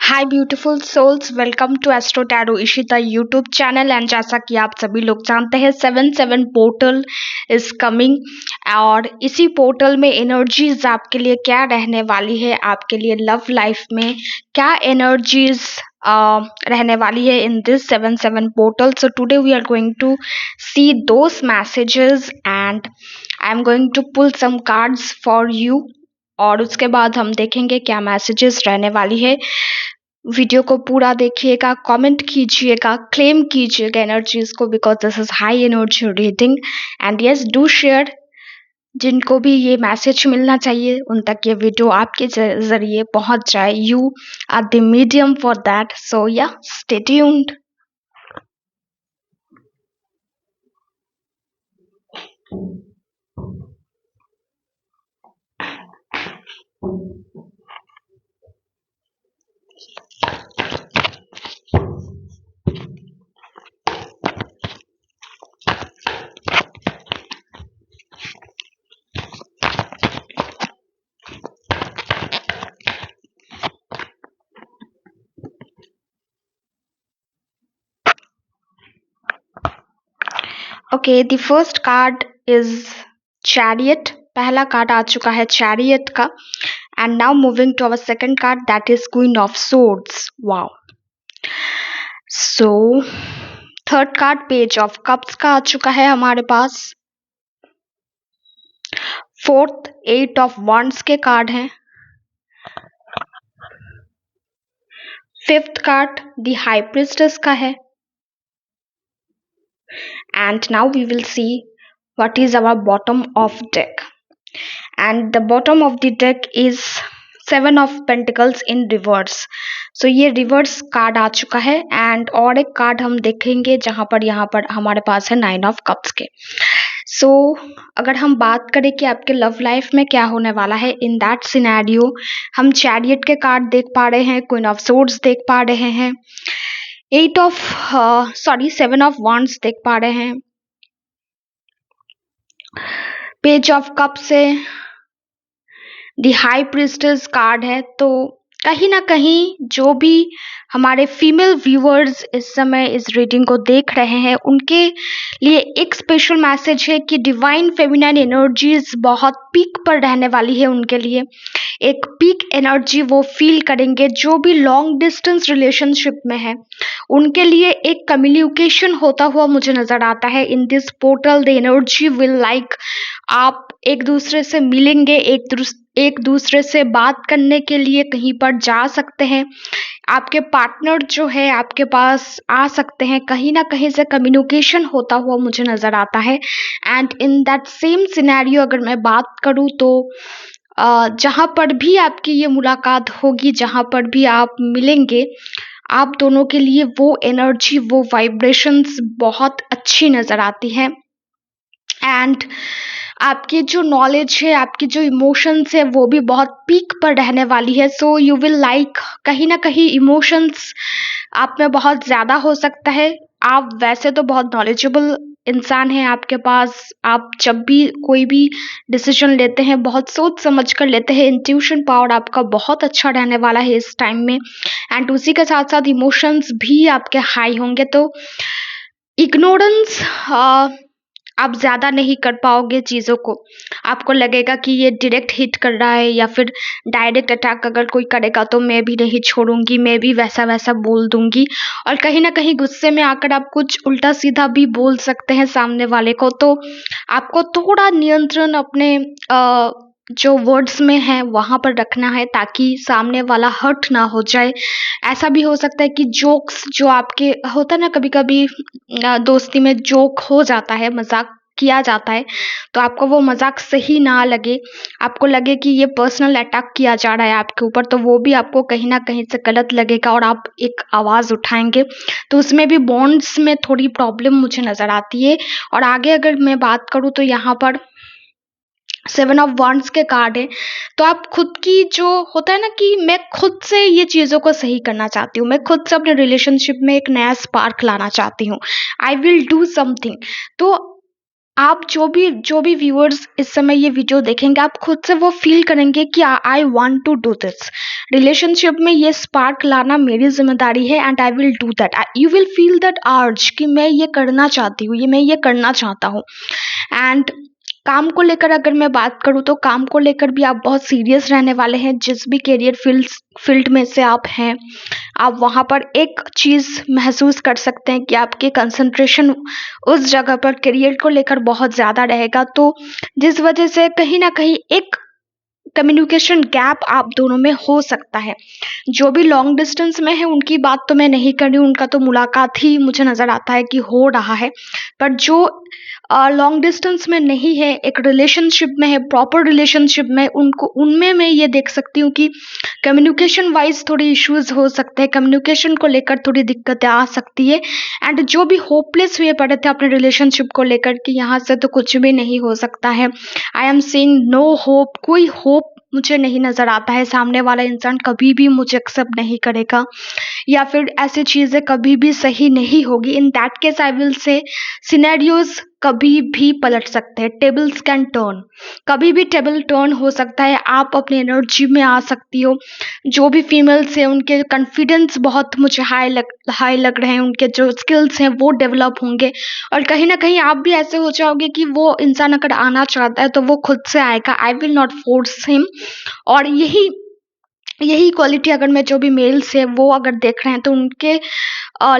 Hi beautiful souls, welcome to astro tarot Ishita YouTube channel. And जैसा कि आप सभी लोग जानते हैं 7/7 पोर्टल इज कमिंग। और इसी पोर्टल में एनर्जीज आपके लिए क्या रहने वाली है, आपके लिए लव लाइफ में क्या एनर्जीज रहने वाली है in this 7/7 portal. So today we are going to see those messages and I am going to pull some cards for you. और उसके बाद हम देखेंगे क्या मैसेजेस रहने वाली है। वीडियो को पूरा देखिएगा, कमेंट कीजिएगा, क्लेम कीजिएगा एनर्जीज को, because this is high energy reading. And yes, do share. जिनको भी ये मैसेज मिलना चाहिए उन तक ये वीडियो आपके जरिए पहुंच जाए। You are the medium for that, so yeah stay tuned. Okay, the first card is chariot. पहला कार्ड आ चुका है चैरियट का। And now moving to our second card, that is queen of swords. Wow. So third card page of cups का आ चुका है हमारे पास। फोर्थ 8 ऑफ वॉन्ड्स के कार्ड हैं। Fifth card the high priestess का है। And now we will see what is our bottom of deck. And the bottom of the deck is 7 of Pentacles in reverse. So ये reverse card आ चुका है। And और एक card हम देखेंगे जहां पर यहाँ पर हमारे पास है 9 ऑफ कप्स के। सो अगर हम बात करें कि आपके लव लाइफ में क्या होने वाला है इन दैट सिनेरियो, हम चैरियट के कार्ड देख पा रहे हैं, क्वीन ऑफ सोर्ड्स देख पा रहे हैं, 7 ऑफ वॉन्ड्स देख पा रहे हैं, पेज ऑफ कप से द हाई प्रिस्टेस कार्ड है। तो कहीं ना कहीं जो भी हमारे फीमेल व्यूअर्स इस समय इस रीडिंग को देख रहे हैं उनके लिए एक स्पेशल मैसेज है कि डिवाइन फेमिनाइन एनर्जीज बहुत पीक पर रहने वाली है उनके लिए। एक पीक एनर्जी वो फील करेंगे। जो भी लॉन्ग डिस्टेंस रिलेशनशिप में है उनके लिए एक कम्युनिकेशन होता हुआ मुझे नजर आता है in this portal. The energy will like आप एक दूसरे से मिलेंगे, एक दूसरे से बात करने के लिए कहीं पर जा सकते हैं। आपके पार्टनर जो है आपके पास आ सकते हैं। कहीं ना कहीं से कम्युनिकेशन होता हुआ मुझे नजर आता है। And in that same scenario अगर मैं बात करूं तो जहां पर भी आपकी ये मुलाकात होगी, जहां पर भी आप मिलेंगे, आप दोनों के लिए वो एनर्जी, वो वाइब्रेशंस बहुत अच्छी नजर आती है। एंड आपकी जो नॉलेज है, आपकी जो इमोशंस है वो भी बहुत पीक पर रहने वाली है। सो यू विल लाइक, कहीं ना कहीं इमोशंस आप में बहुत ज़्यादा हो सकता है। आप वैसे तो बहुत नॉलेजेबल इंसान हैं, आपके पास आप जब भी कोई भी डिसीजन लेते हैं बहुत सोच समझ कर लेते हैं। इंट्यूशन पावर आपका बहुत अच्छा रहने वाला है इस टाइम में। एंड उसी के साथ साथ इमोशंस भी आपके हाई होंगे। तो इग्नोरेंस आप ज़्यादा नहीं कर पाओगे चीज़ों को। आपको लगेगा कि ये डायरेक्ट हिट कर रहा है या फिर डायरेक्ट अटैक अगर कोई करेगा तो मैं भी नहीं छोड़ूंगी, मैं भी वैसा वैसा बोल दूंगी। और कहीं ना कहीं गुस्से में आकर आप कुछ उल्टा सीधा भी बोल सकते हैं सामने वाले को। तो आपको थोड़ा नियंत्रण अपने जो वर्ड्स में है वहाँ पर रखना है ताकि सामने वाला हर्ट ना हो जाए। ऐसा भी हो सकता है कि जोक्स जो आपके होता है ना, कभी कभी दोस्ती में जोक हो जाता है, मजाक किया जाता है, तो आपको वो मजाक सही ना लगे, आपको लगे कि ये पर्सनल अटैक किया जा रहा है आपके ऊपर, तो वो भी आपको कहीं ना कहीं से गलत लगेगा और आप एक आवाज़ उठाएंगे। तो उसमें भी बॉन्ड्स में थोड़ी प्रॉब्लम मुझे नज़र आती है। और आगे अगर मैं बात करूँ तो यहाँ पर 7 ऑफ वॉन्ड्स के कार्ड है। तो आप खुद की जो होता है ना कि मैं खुद से ये चीज़ों को सही करना चाहती हूँ, मैं खुद से अपने रिलेशनशिप में एक नया स्पार्क लाना चाहती हूँ, आई विल डू समथिंग। तो आप जो भी व्यूअर्स इस समय ये वीडियो देखेंगे, आप खुद से वो फील करेंगे कि I want to do this. Relationship में ये स्पार्क लाना मेरी जिम्मेदारी है and I will do that. You will feel that urge कि मैं ये करना चाहती हूँ, ये मैं ये करना चाहता हूँ। एंड काम को लेकर अगर मैं बात करूँ तो काम को लेकर भी आप बहुत सीरियस रहने वाले हैं। जिस भी करियर फील्ड में से आप हैं, आप वहाँ पर एक चीज़ महसूस कर सकते हैं कि आपके कंसंट्रेशन उस जगह पर करियर को लेकर बहुत ज़्यादा रहेगा, तो जिस वजह से कहीं ना कहीं एक कम्युनिकेशन गैप आप दोनों में हो सकता है। जो भी लॉन्ग डिस्टेंस में है उनकी बात तो मैं नहीं कर रही हूँ, उनका तो मुलाकात ही मुझे नज़र आता है कि हो रहा है। पर जो लॉन्ग डिस्टेंस में नहीं है, एक रिलेशनशिप में है, प्रॉपर रिलेशनशिप में, उनको उनमें मैं ये देख सकती हूँ कि कम्युनिकेशन वाइज थोड़ी इश्यूज हो सकते हैं, कम्युनिकेशन को लेकर थोड़ी दिक्कतें आ सकती है। एंड जो भी होपलेस हुए पड़े थे अपने रिलेशनशिप को लेकर कि यहाँ से तो कुछ भी नहीं हो सकता है, I am seeing no hope, कोई होप मुझे नहीं नज़र आता है, सामने वाला इंसान कभी भी मुझे एक्सेप्ट नहीं करेगा या फिर ऐसी चीज़ें कभी भी सही नहीं होगी। In that case I will say scenarios कभी भी पलट सकते हैं, टेबल्स कैन टर्न, कभी भी टेबल टर्न हो सकता है। आप अपनी एनर्जी में आ सकती हो। जो भी फीमेल्स हैं उनके कॉन्फिडेंस बहुत मुझे हाई लग रहे हैं, उनके जो स्किल्स हैं वो डेवलप होंगे और कहीं ना कहीं आप भी ऐसे हो जाओगे कि वो इंसान अगर आना चाहता है तो वो खुद से आएगा, I will not force him. और यही यही क्वालिटी अगर मैं जो भी मेल्स है वो अगर देख रहे हैं तो उनके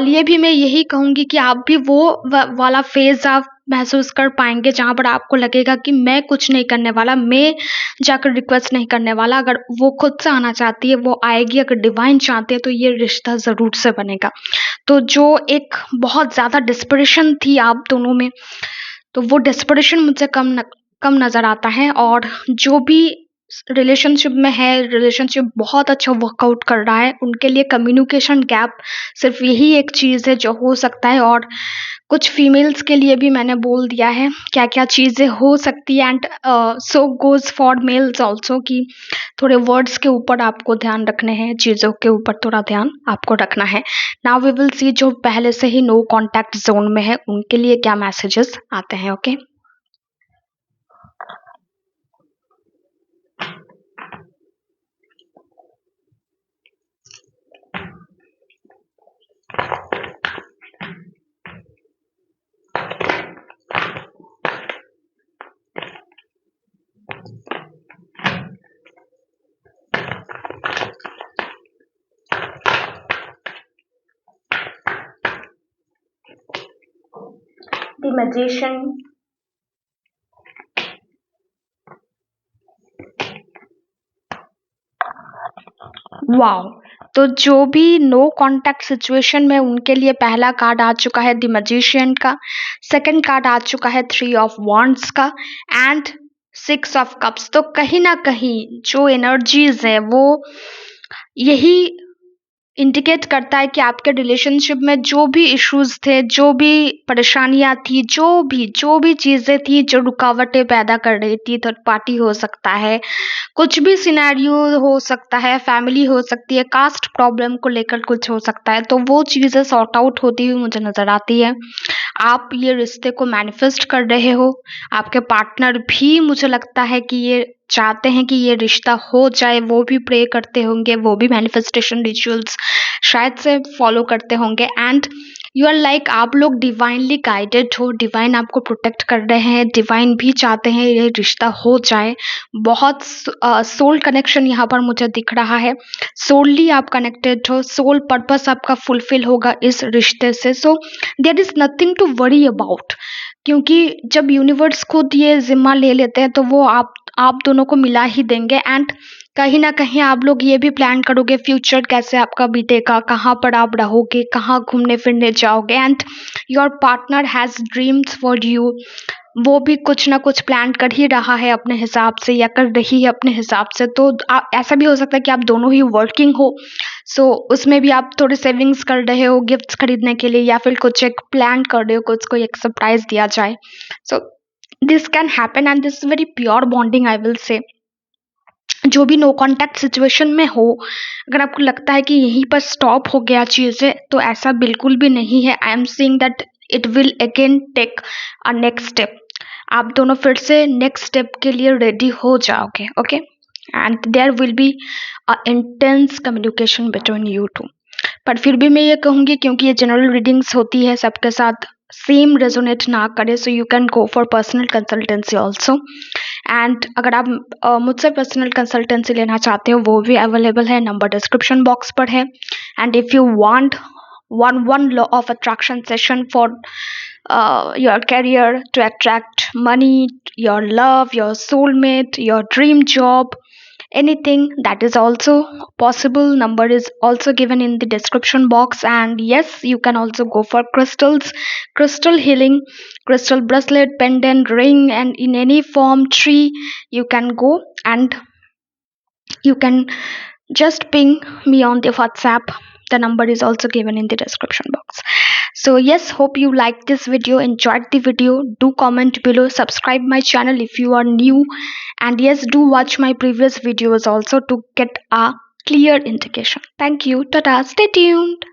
लिए भी मैं यही कहूँगी कि आप भी वो वाला फेज आप महसूस कर पाएंगे जहाँ पर आपको लगेगा कि मैं कुछ नहीं करने वाला, मैं जाकर रिक्वेस्ट नहीं करने वाला। अगर वो खुद से आना चाहती है वो आएगी, अगर डिवाइन चाहते हैं तो ये रिश्ता ज़रूर से बनेगा। तो जो एक बहुत ज़्यादा डिस्परेशन थी आप दोनों में, तो वो डेस्परेशन मुझे कम नज़र आता है। और जो भी रिलेशनशिप में है, रिलेशनशिप बहुत अच्छा वर्कआउट कर रहा है, उनके लिए कम्युनिकेशन गैप सिर्फ यही एक चीज़ है जो हो सकता है। और कुछ फीमेल्स के लिए भी मैंने बोल दिया है क्या क्या चीज़ें हो सकती है। And so goes for mails also कि थोड़े वर्ड्स के ऊपर आपको ध्यान रखने हैं, चीज़ों के ऊपर थोड़ा ध्यान आपको रखना है। नाउ वी विल सी जो पहले से ही नो कॉन्टैक्ट जोन में है उनके लिए क्या मैसेजेस आते हैं। Okay, the magician, wow. तो जो भी नो कांटेक्ट सिचुएशन में उनके लिए पहला कार्ड आ चुका है द मैजिशियन का, सेकंड कार्ड आ चुका है 3 ऑफ वॉन्ड्स का एंड 6 ऑफ कप्स। तो कहीं ना कहीं जो एनर्जीज है वो यही इंडिकेट करता है कि आपके रिलेशनशिप में जो भी इश्यूज थे, जो भी परेशानियां थी, जो भी चीज़ें थी जो रुकावटें पैदा कर रही थी, थर्ड पार्टी हो सकता है, कुछ भी सिनेरियो हो सकता है, फैमिली हो सकती है, कास्ट प्रॉब्लम को लेकर कुछ हो सकता है, तो वो चीज़ें सॉर्ट आउट होती हुई मुझे नज़र आती है। आप ये रिश्ते को मैनिफेस्ट कर रहे हो, आपके पार्टनर भी मुझे लगता है कि ये चाहते हैं कि ये रिश्ता हो जाए, वो भी प्रे करते होंगे, वो भी मैनिफेस्टेशन रिचुअल्स शायद से फॉलो करते होंगे। एंड यू आर लाइक, आप लोग डिवाइनली गाइडेड हो, डिवाइन आपको प्रोटेक्ट कर रहे हैं, डिवाइन भी चाहते हैं ये रिश्ता हो जाए। बहुत सोल कनेक्शन यहाँ पर मुझे दिख रहा है, सोलली आप कनेक्टेड हो, सोल पर्पस आपका फुलफिल होगा इस रिश्ते से। So there is nothing to worry about, क्योंकि जब यूनिवर्स खुद ये जिम्मा ले लेते हैं तो वो आप दोनों को मिला ही देंगे। एंड कहीं ना कहीं आप लोग ये भी प्लान करोगे फ्यूचर कैसे आपका बीतेगा, कहाँ पर आप रहोगे, कहाँ घूमने फिरने जाओगे। And your partner has dreams for you, वो भी कुछ ना कुछ प्लान कर ही रहा है अपने हिसाब से या कर रही है अपने हिसाब से। तो ऐसा भी हो सकता है कि आप दोनों ही वर्किंग हो, सो उसमें भी आप थोड़े सेविंग्स कर रहे हो गिफ्ट्स खरीदने के लिए, या फिर कुछ एक प्लान कर रहे हो, कुछ को एक सरप्राइज दिया जाए। So this can happen and this very pure bonding I will say. जो भी नो कांटेक्ट सिचुएशन में हो, अगर आपको लगता है कि यहीं पर स्टॉप हो गया चीज़ें, तो ऐसा बिल्कुल भी नहीं है। I am seeing that it will again take a next step. आप दोनों फिर से नेक्स्ट स्टेप के लिए रेडी हो जाओगे. Okay, and there will be a intense communication between you two. पर फिर भी मैं ये कहूँगी, क्योंकि ये जनरल रीडिंग्स होती है, सबके साथ सेम रेजोनेट ना करे, so you can go for personal consultancy also. And अगर आप मुझसे पर्सनल कंसल्टेंसी लेना चाहते हो, वो भी अवेलेबल है, नंबर डिस्क्रिप्शन बॉक्स पर है. And if you want one law of attraction session for your career, to attract money, your love, your soulmate, your dream job, anything, that is also possible. Number is also given in the description box. And yes, you can also go for crystals, crystal healing, crystal bracelet, pendant, ring, and in any form, tree, you can go. And you can just ping me on the WhatsApp. The number is also given in the description box. So yes, hope you liked this video, enjoyed the video. Do comment below, subscribe my channel if you are new, and yes, do watch my previous videos also to get a clear indication. Thank you. Tata, stay tuned.